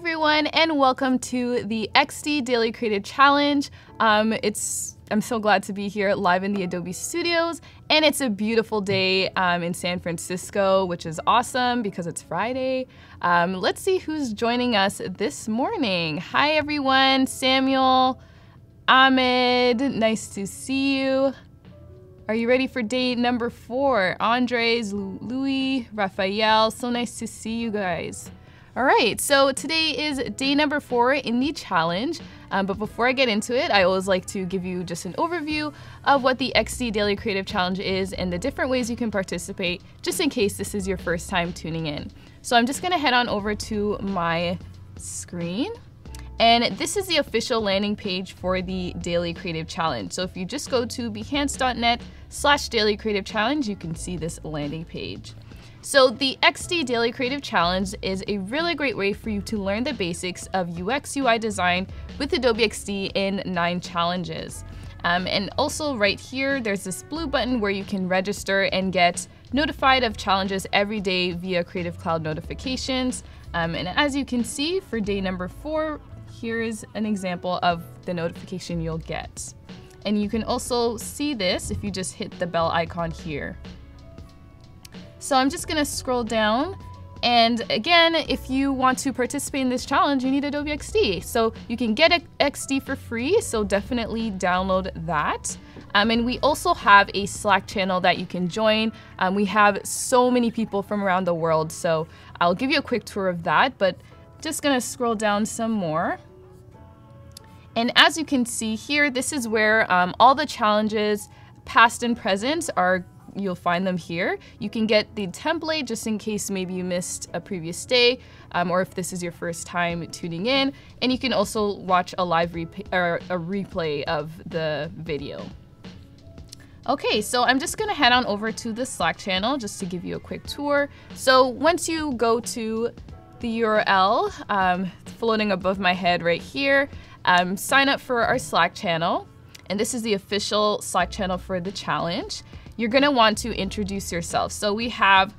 everyone, and welcome to the XD Daily Creative Challenge. I'm so glad to be here live in the Adobe Studios, and it's a beautiful day in San Francisco, which is awesome because it's Friday. Let's see who's joining us this morning. Hi everyone, Samuel, Ahmed, nice to see you. Are you ready for day number 4? Andres, Louis, Raphael, so nice to see you guys. All right, so today is day number 4 in the challenge, but before I get into it, I always like to give you just an overview of what the XD Daily Creative Challenge is and the different ways you can participate, just in case this is your first time tuning in. So I'm just gonna head on over to my screen, and this is the official landing page for the Daily Creative Challenge. So if you just go to behance.net/Daily Creative Challenge, you can see this landing page. So the XD Daily Creative Challenge is a really great way for you to learn the basics of UX UI design with Adobe XD in 9 challenges. And also right here, there's this blue button where you can register and get notified of challenges every day via Creative Cloud notifications. And as you can see, for day number 4, here's an example of the notification you'll get. And you can also see this if you just hit the bell icon here. So I'm just gonna scroll down, and again, if you want to participate in this challenge, you need Adobe XD. So you can get XD for free, so definitely download that. And we also have a Slack channel that you can join. We have so many people from around the world, so I'll give you a quick tour of that, but just gonna scroll down some more. And as you can see here, this is where all the challenges, past and present, you'll find them here. You can get the template just in case maybe you missed a previous day, or if this is your first time tuning in. And you can also watch a live replay of the video. Okay, so I'm just gonna head on over to the Slack channel just to give you a quick tour. So once you go to the URL floating above my head right here, sign up for our Slack channel. And this is the official Slack channel for the challenge. You're gonna want to introduce yourself. So we have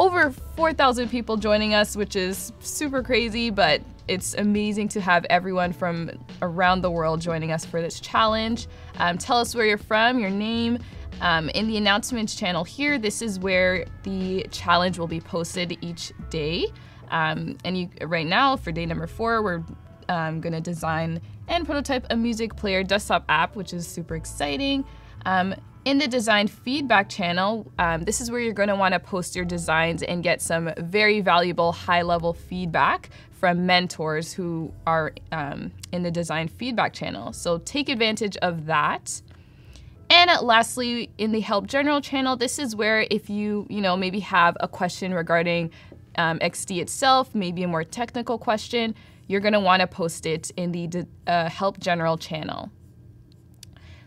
over 4,000 people joining us, which is super crazy, but it's amazing to have everyone from around the world joining us for this challenge. Tell us where you're from, your name. In the announcements channel here, this is where the challenge will be posted each day. Right now, for day number 4, we're gonna design and prototype a music player desktop app, which is super exciting. In the design feedback channel, this is where you're going to want to post your designs and get some very valuable high-level feedback from mentors who are in the design feedback channel. So take advantage of that. And lastly, in the help general channel, this is where if you maybe have a question regarding XD itself, maybe a more technical question, you're going to want to post it in the help general channel.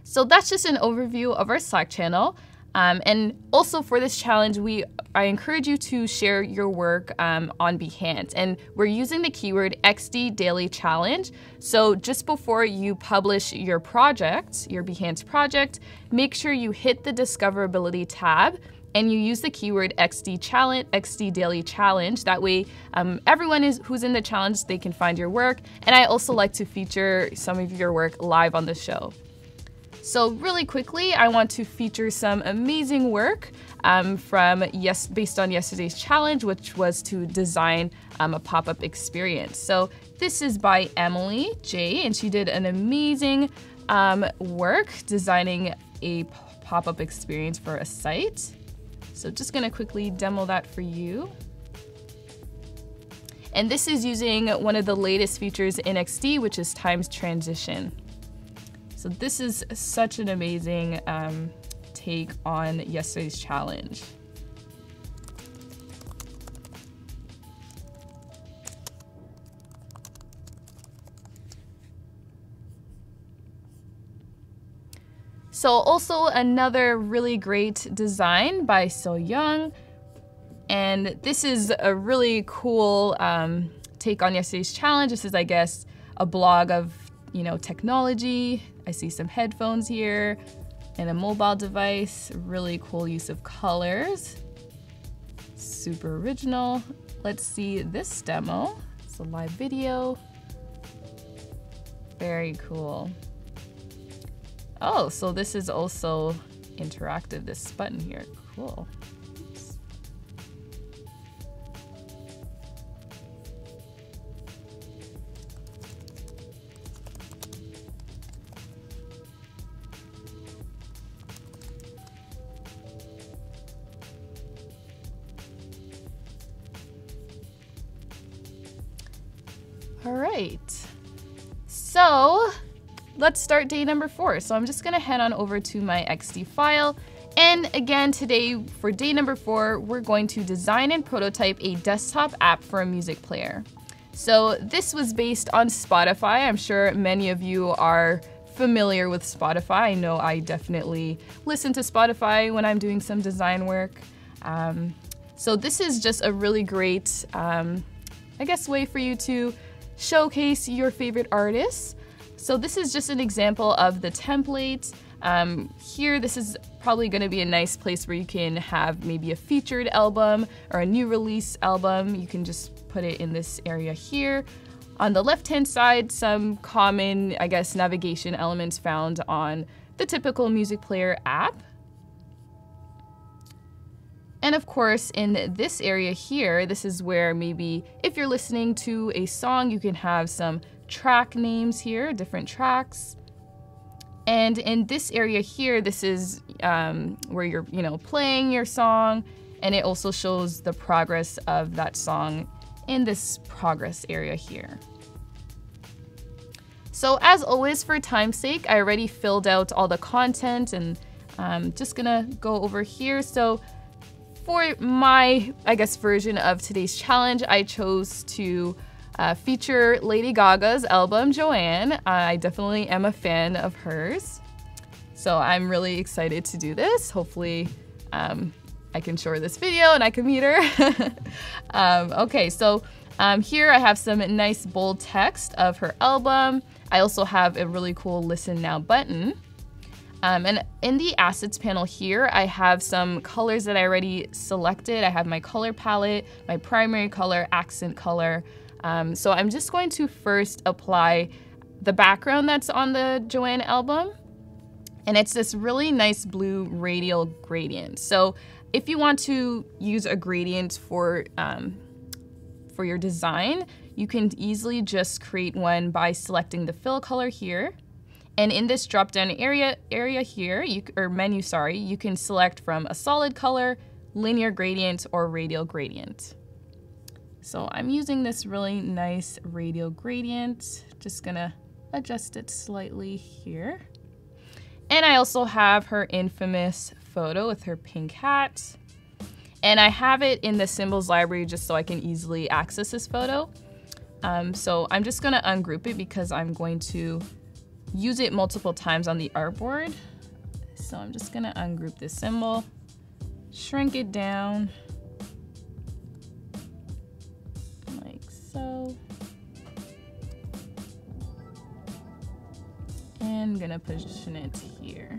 So that's just an overview of our Slack channel. And also for this challenge, I encourage you to share your work on Behance. And we're using the keyword XD Daily Challenge. So just before you publish your project, your Behance project, make sure you hit the Discoverability tab and you use the keyword XD Daily Challenge. That way, everyone who's in the challenge, they can find your work. And I also like to feature some of your work live on the show. So really quickly, I want to feature some amazing work based on yesterday's challenge, which was to design a pop-up experience. So this is by Emily J, and she did an amazing work designing a pop-up experience for a site. So just gonna quickly demo that for you. And this is using one of the latest features in XD, which is Times Transition. So this is such an amazing take on yesterday's challenge. So also another really great design by So Young. And this is a really cool take on yesterday's challenge. This is, I guess, a blog of technology. I see some headphones here and a mobile device. Really cool use of colors. Super original. Let's see this demo. It's a live video. Very cool. Oh, so this is also interactive, this button here. Cool. All right, so let's start day number 4. So I'm just gonna head on over to my XD file. And again, today for day number 4, we're going to design and prototype a desktop app for a music player. So this was based on Spotify. I'm sure many of you are familiar with Spotify. I know I definitely listen to Spotify when I'm doing some design work. So this is just a really great, I guess, way for you to showcase your favorite artists. So this is just an example of the template. Here, this is probably going to be a nice place where you can have maybe a featured album or a new release album. You can just put it in this area here. On the left-hand side, some common, I guess, navigation elements found on the typical music player app. And of course, in this area here, this is where maybe if you're listening to a song, you can have some track names here, different tracks. And in this area here, this is where you're, playing your song, and it also shows the progress of that song in this progress area here. So as always, for time's sake, I already filled out all the content, and I'm just gonna go over here. So for my, I guess, version of today's challenge, I chose to feature Lady Gaga's album, Joanne. I definitely am a fan of hers. So I'm really excited to do this. Hopefully I can show her this video and I can meet her. Okay, so here I have some nice bold text of her album. I also have a really cool Listen Now button. And in the assets panel here, I have some colors that I already selected. I have my color palette, my primary color, accent color. So I'm just going to first apply the background that's on the Joanne album. And it's this really nice blue radial gradient. So if you want to use a gradient for your design, you can easily just create one by selecting the fill color here. And in this drop-down area here, menu, you can select from a solid color, linear gradient, or radial gradient. So I'm using this really nice radial gradient. Just gonna adjust it slightly here. And I also have her infamous photo with her pink hat. And I have it in the symbols library just so I can easily access this photo. So I'm just gonna ungroup it because I'm going to use it multiple times on the artboard. So I'm just gonna ungroup this symbol, shrink it down, like so. And I'm gonna position it here.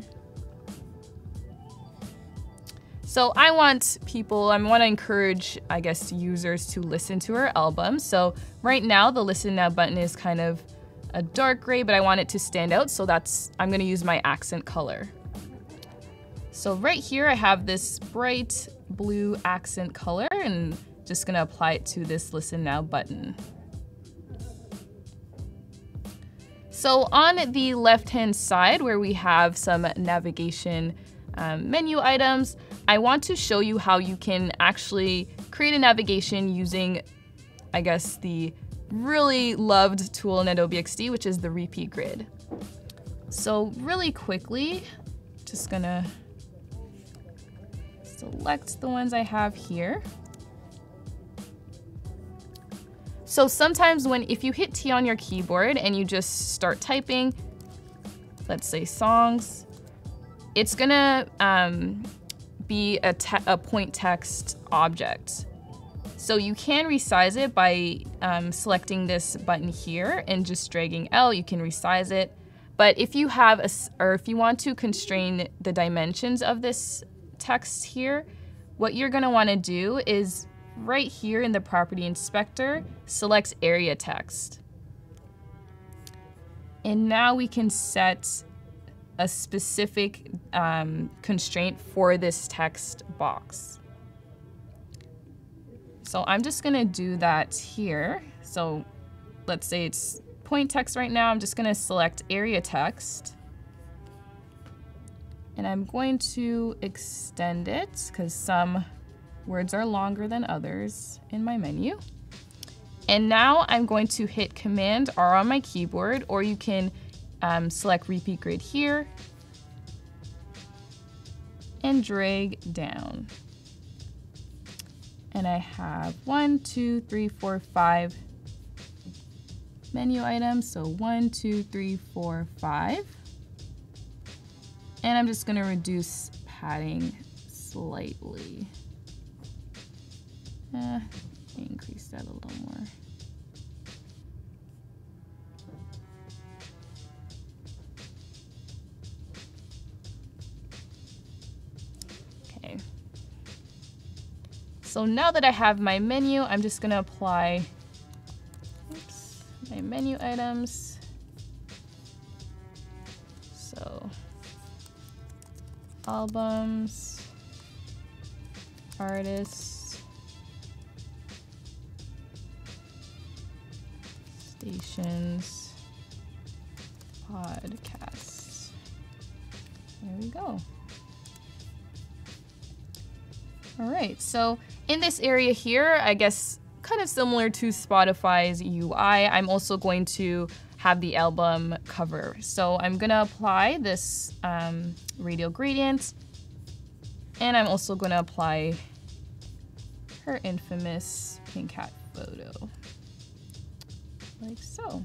So I want to encourage, I guess, users to listen to her album. So right now the Listen Now button is kind of a dark gray, but I want it to stand out, so I'm gonna use my accent color. So right here I have this bright blue accent color, and just gonna apply it to this Listen Now button. So on the left-hand side where we have some navigation menu items, I want to show you how you can actually create a navigation using, I guess, the really loved tool in Adobe XD, which is the repeat grid. So really quickly, just gonna select the ones I have here. So sometimes if you hit T on your keyboard and you just start typing, let's say songs, it's gonna be a point text object. So you can resize it by selecting this button here and just dragging L. You can resize it. But if you have if you want to constrain the dimensions of this text here, what you're going to want to do is right here in the property inspector, select area text. And now we can set a specific constraint for this text box. So I'm just gonna do that here. So let's say it's point text right now. I'm just gonna select area text. And I'm going to extend it because some words are longer than others in my menu. And now I'm going to hit Command R on my keyboard, or you can select repeat grid here and drag down. And I have 1, 2, 3, 4, 5 menu items. So 1, 2, 3, 4, 5. And I'm just gonna reduce padding slightly. Increase that a little more. Okay. So now that I have my menu, I'm just gonna apply my menu items. So albums, artists, stations, podcasts. There we go. All right, so in this area here, I guess kind of similar to Spotify's UI, I'm also going to have the album cover. So I'm gonna apply this radial gradient, and I'm also gonna apply her infamous pink cat photo, like so.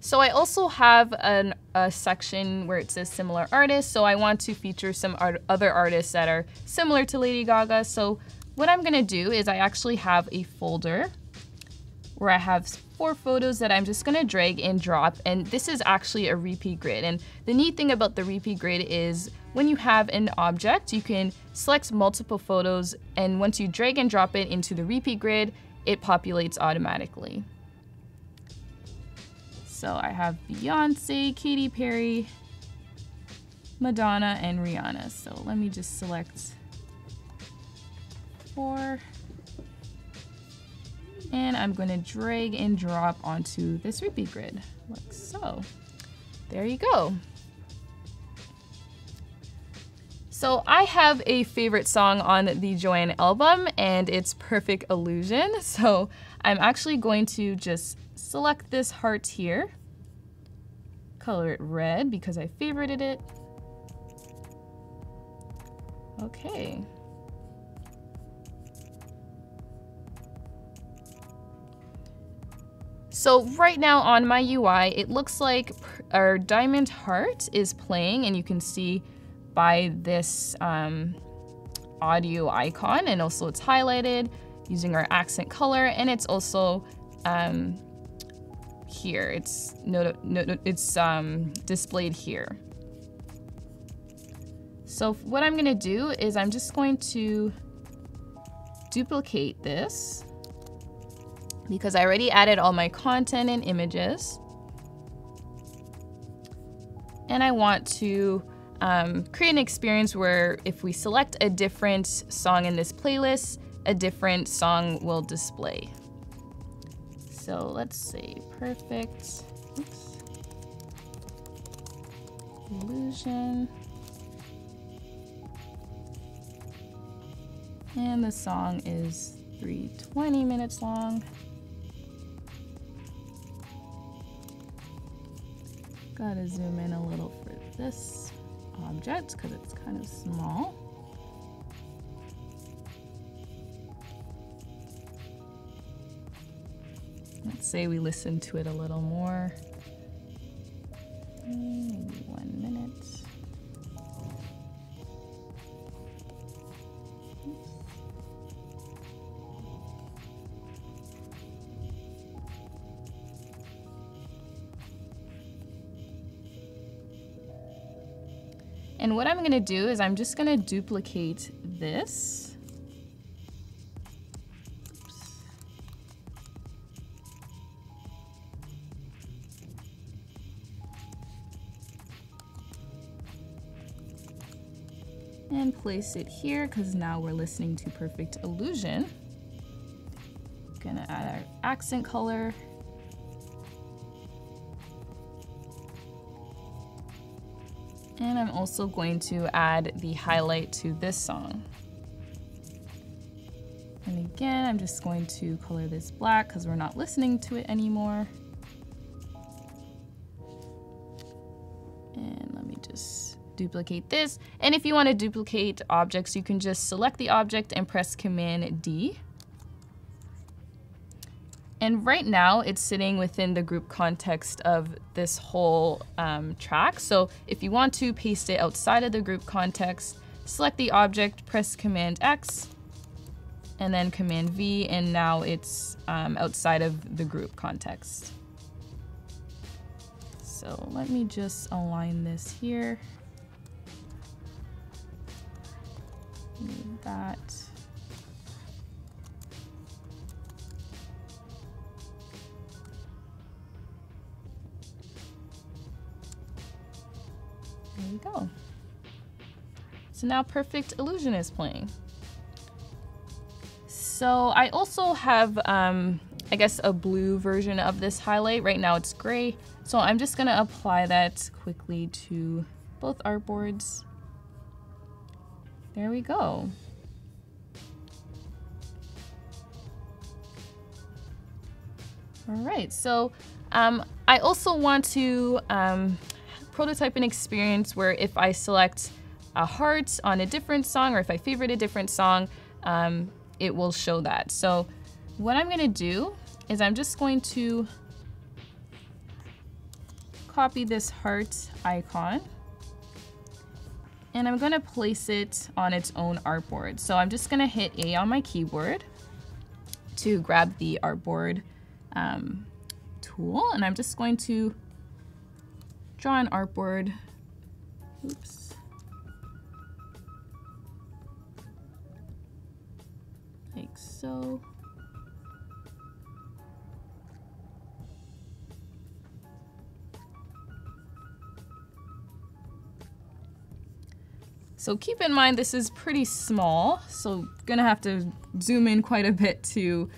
So I also have a section where it says similar artists, so I want to feature some other artists that are similar to Lady Gaga. So what I'm gonna do is I actually have a folder where I have 4 photos that I'm just gonna drag and drop, and this is actually a repeat grid. And the neat thing about the repeat grid is when you have an object, you can select multiple photos, and once you drag and drop it into the repeat grid, it populates automatically. So I have Beyonce, Katy Perry, Madonna, and Rihanna. So let me just select 4. And I'm gonna drag and drop onto this repeat grid, like so. There you go. So I have a favorite song on the Joanne album, and it's Perfect Illusion. So I'm actually going to just select this heart here, color it red because I favorited it. Okay. So right now on my UI, it looks like our diamond heart is playing, and you can see by this audio icon, and also it's highlighted using our accent color, and it's also here. It's displayed here. So what I'm gonna do is I'm just going to duplicate this because I already added all my content and images. And I want to create an experience where if we select a different song in this playlist, a different song will display. So let's say Perfect Illusion. And the song is 3:20 minutes long. Gotta zoom in a little for this object because it's kind of small. Let's say we listen to it a little more. Maybe 1 minute. And what I'm gonna do is I'm just gonna duplicate this. Oops. And place it here, because now we're listening to Perfect Illusion. Gonna add our accent color. And I'm also going to add the highlight to this song. And again, I'm just going to color this black because we're not listening to it anymore. And let me just duplicate this. And if you want to duplicate objects, you can just select the object and press Command D. And right now it's sitting within the group context of this whole track. So if you want to paste it outside of the group context, select the object, press Command X, and then Command V, and now it's outside of the group context. So let me just align this here. Move that. There we go. So now Perfect Illusion is playing. So I also have, I guess, a blue version of this highlight. Right now it's gray. So I'm just gonna apply that quickly to both artboards. There we go. All right, so I also want to prototype an experience where if I select a heart on a different song, or if I favorite a different song, it will show that. So what I'm gonna do is I'm just going to copy this heart icon, and I'm gonna place it on its own artboard. So I'm just gonna hit A on my keyboard to grab the artboard tool, and I'm just going to draw an artboard. Oops. Like so. So keep in mind this is pretty small, so gonna have to zoom in quite a bit to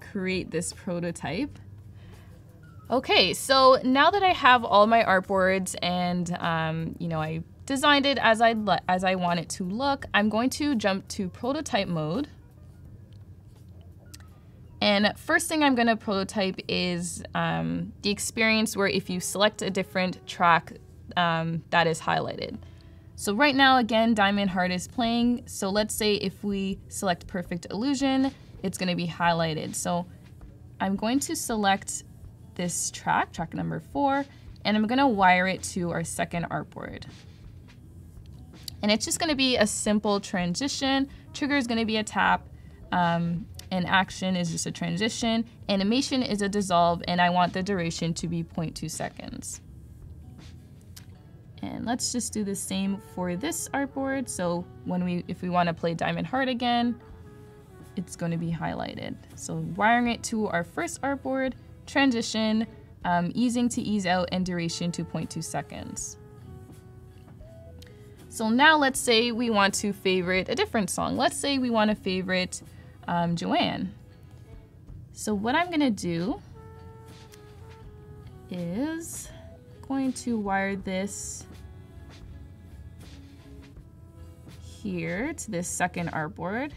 create this prototype. Okay, so now that I have all my artboards and you know, I designed it as I want it to look, I'm going to jump to prototype mode. And first thing I'm gonna prototype is the experience where if you select a different track, that is highlighted. So right now, again, Diamond Heart is playing. So let's say if we select Perfect Illusion, it's gonna be highlighted. So I'm going to select this track number 4, and I'm gonna wire it to our second artboard. And it's just gonna be a simple transition. Trigger is gonna be a tap, and action is just a transition. Animation is a dissolve, and I want the duration to be 0.2 seconds. And let's just do the same for this artboard. So if we wanna play Diamond Heart again, it's gonna be highlighted. So wiring it to our first artboard, transition, easing to ease out, and duration to 0.2 seconds. So now let's say we want to favorite a different song. Let's say we want to favorite Joanne. So what I'm gonna do is going to wire this here to this second artboard.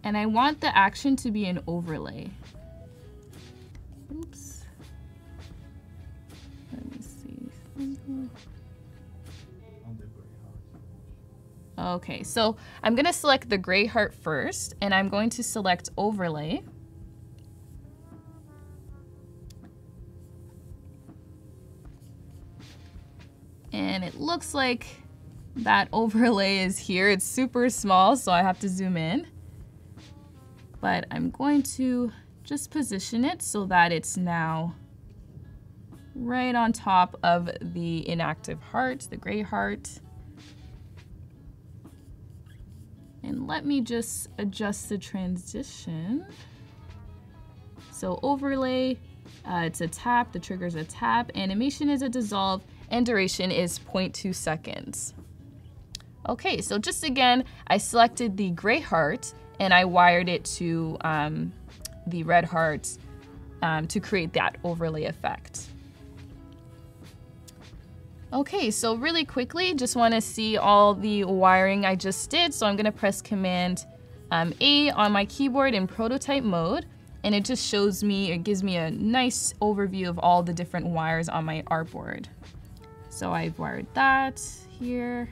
And I want the action to be an overlay. Oops. Let me see. Okay, so I'm gonna select the gray heart first, and I'm going to select overlay. And it looks like that overlay is here. It's super small, so I have to zoom in. But I'm going to just position it so that it's now right on top of the inactive heart, the gray heart. And let me just adjust the transition. So overlay, it's a tap, the trigger's a tap, animation is a dissolve, and duration is 0.2 seconds. Okay, so just again, I selected the gray heart and I wired it to the red heart to create that overlay effect. Okay, so really quickly, just want to see all the wiring I just did. So I'm going to press Command A on my keyboard in prototype mode, and it just shows me, it gives me a nice overview of all the different wires on my artboard. So I've wired that here.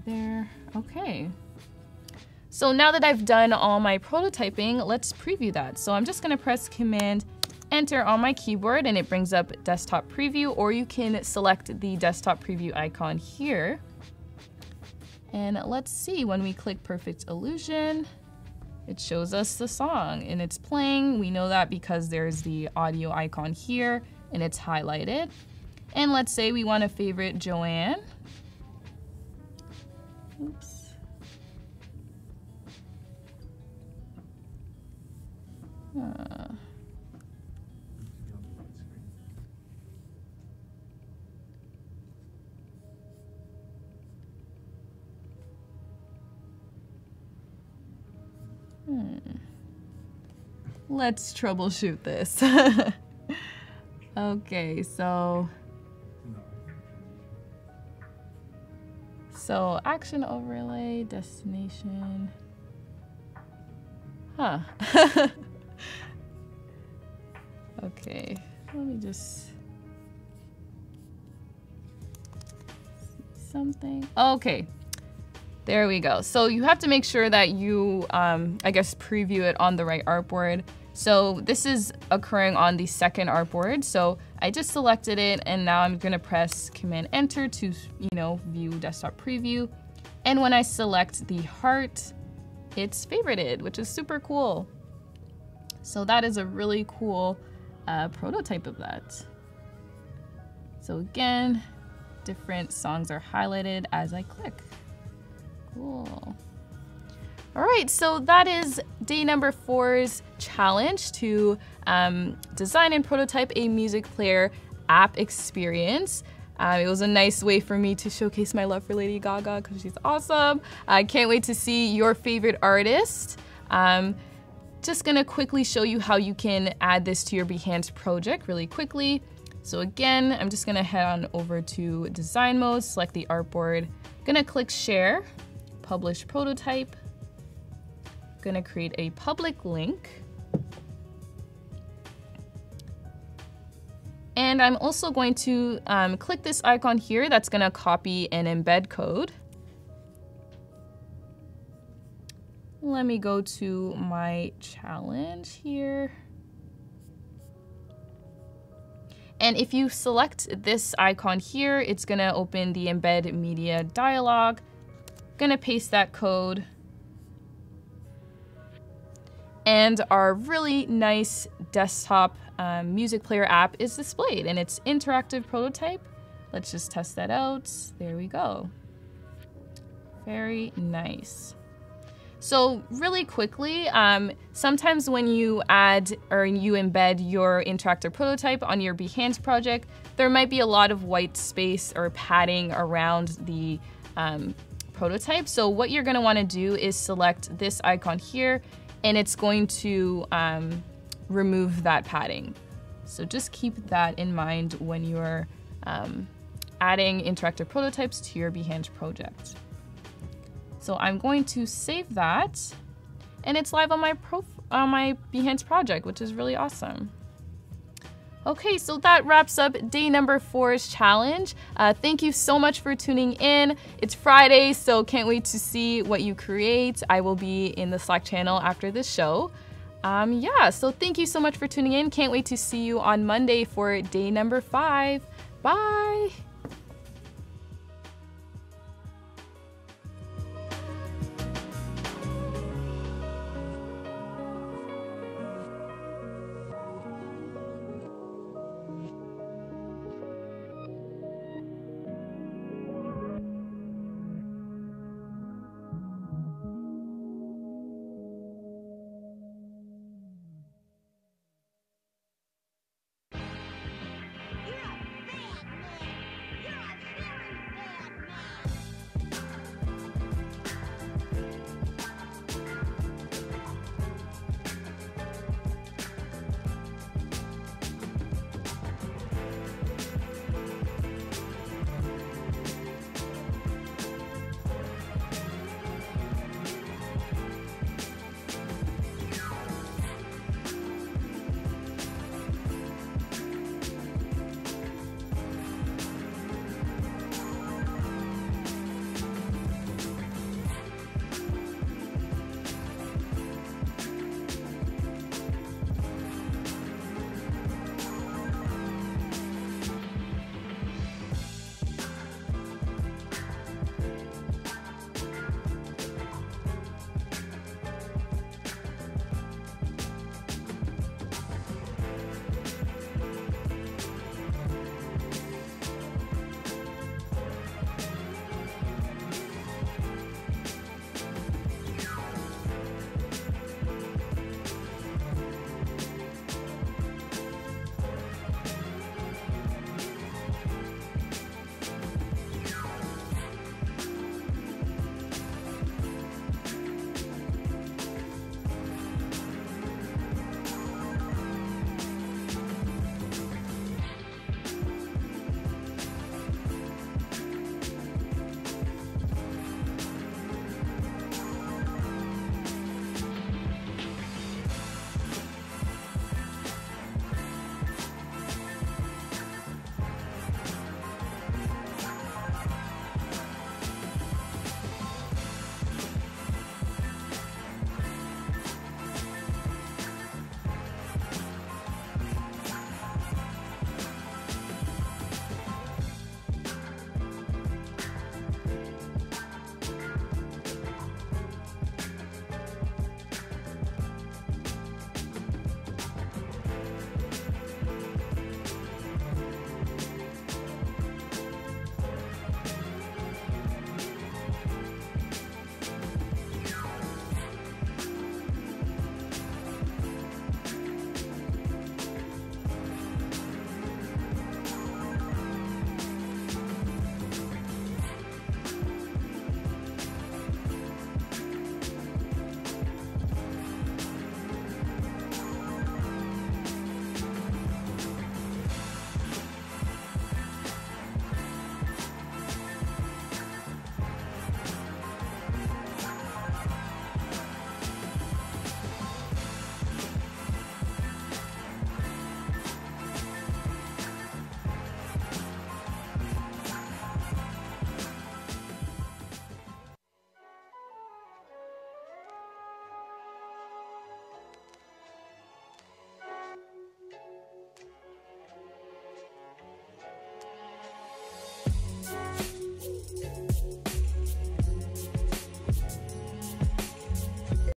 There. Okay. So now that I've done all my prototyping, let's preview that. So I'm just going to press Command Enter on my keyboard and it brings up desktop preview, or you can select the desktop preview icon here. And let's see, when we click Perfect Illusion, it shows us the song and it's playing. We know that because there's the audio icon here and it's highlighted. And let's say we want to favorite Joanne. Oops. Let's troubleshoot this. Okay, so action overlay, destination. Huh. Okay, let me just see something. Okay, there we go. So you have to make sure that you, I guess, preview it on the right artboard. So this is occurring on the second artboard. So I just selected it and now I'm gonna press Command Enter to, view desktop preview. And when I select the heart, it's favorited, which is super cool. So that is a really cool prototype of that. So again, different songs are highlighted as I click. Cool. All right, so that is day number 4's challenge to design and prototype a music player app experience. It was a nice way for me to showcase my love for Lady Gaga because she's awesome. I can't wait to see your favorite artist. Just gonna quickly show you how you can add this to your Behance project really quickly. So again, I'm just gonna head on over to design mode, select the artboard, gonna click share, publish prototype, gonna create a public link. And I'm also going to click this icon here that's gonna copy and embed code. Let me go to my challenge here. And if you select this icon here, it's gonna open the embed media dialog. Gonna paste that code. And our really nice desktop music player app is displayed and it's interactive prototype. Let's just test that out. There we go. Very nice. So really quickly, sometimes when you add or you embed your interactive prototype on your Behance project, there might be a lot of white space or padding around the prototype. So what you're gonna wanna do is select this icon here and it's going to remove that padding. So just keep that in mind when you're adding interactive prototypes to your Behance project. So I'm going to save that and it's live on my Behance project, which is really awesome. Okay, so that wraps up day number 4's challenge. Thank you so much for tuning in. It's Friday, so can't wait to see what you create. I will be in the Slack channel after this show. Yeah, so thank you so much for tuning in. Can't wait to see you on Monday for day number 5. Bye.